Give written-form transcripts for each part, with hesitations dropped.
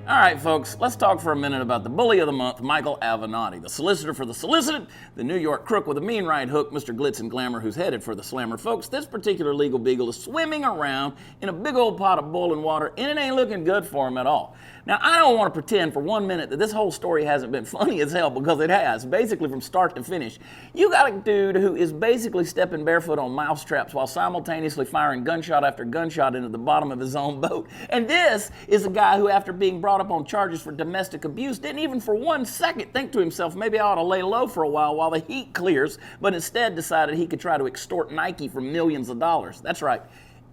All right, folks, let's talk for a minute about the bully of the month, Michael Avenatti, the solicitor for the solicited, the New York crook with a mean right hook, Mr. Glitz and Glamour, who's headed for the slammer. Folks, this particular legal beagle is swimming around in a big old pot of boiling water, and it ain't looking good for him at all. Now, I don't want to pretend for 1 minute that this whole story hasn't been funny as hell, because it has, basically from start to finish. You got a dude who is basically stepping barefoot on mouse traps while simultaneously firing gunshot after gunshot into the bottom of his own boat. And this is a guy who, after being brought up on charges for domestic abuse, didn't even for 1 second think to himself, maybe I ought to lay low for a while the heat clears, but instead decided he could try to extort Nike for millions of dollars. That's right,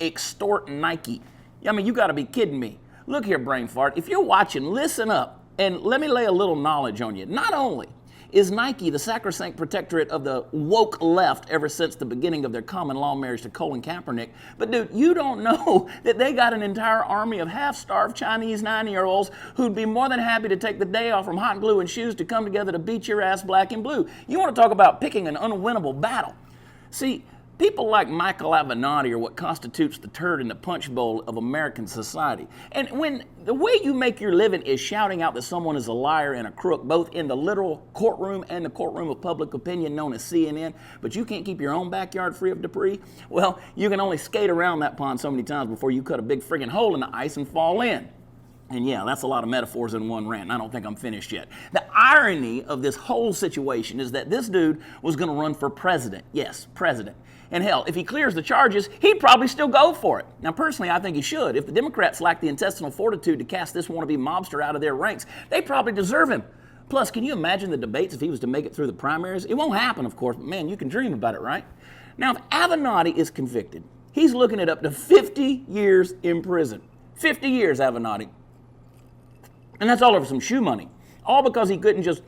extort Nike. I mean, you got to be kidding me. Look here, brain fart, if you're watching, listen up, and let me lay a little knowledge on you. Not only is Nike the sacrosanct protectorate of the woke left ever since the beginning of their common law marriage to Colin Kaepernick, but dude, you don't know that they got an entire army of half-starved Chinese 90-year-olds who'd be more than happy to take the day off from hot glue and shoes to come together to beat your ass black and blue. You want to talk about picking an unwinnable battle. See, people like Michael Avenatti are what constitutes the turd in the punch bowl of American society. And when the way you make your living is shouting out that someone is a liar and a crook, both in the literal courtroom and the courtroom of public opinion known as CNN, but you can't keep your own backyard free of debris, well, you can only skate around that pond so many times before you cut a big friggin' hole in the ice and fall in. And yeah, that's a lot of metaphors in one rant, and I don't think I'm finished yet. The irony of this whole situation is that this dude was going to run for president. Yes, president. And hell, if he clears the charges, he'd probably still go for it. Now, personally, I think he should. If the Democrats lack the intestinal fortitude to cast this wannabe mobster out of their ranks, they probably deserve him. Plus, can you imagine the debates if he was to make it through the primaries? It won't happen, of course, but man, you can dream about it, right? Now, if Avenatti is convicted, he's looking at up to 50 years in prison. 50 years, Avenatti. And that's all over some shoe money. All because he couldn't just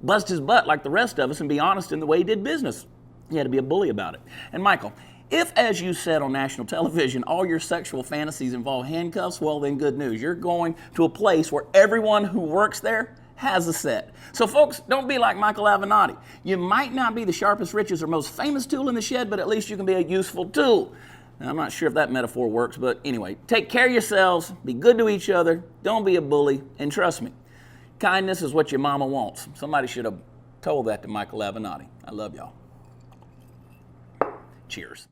bust his butt like the rest of us and be honest in the way he did business. He had to be a bully about it. And Michael, if, as you said on national television, all your sexual fantasies involve handcuffs, well then good news. You're going to a place where everyone who works there has a set. So folks, don't be like Michael Avenatti. You might not be the sharpest, richest, or most famous tool in the shed, but at least you can be a useful tool. Now, I'm not sure if that metaphor works, but anyway, take care of yourselves, be good to each other, don't be a bully, and trust me, kindness is what your mama wants. Somebody should have told that to Michael Avenatti. I love y'all. Cheers.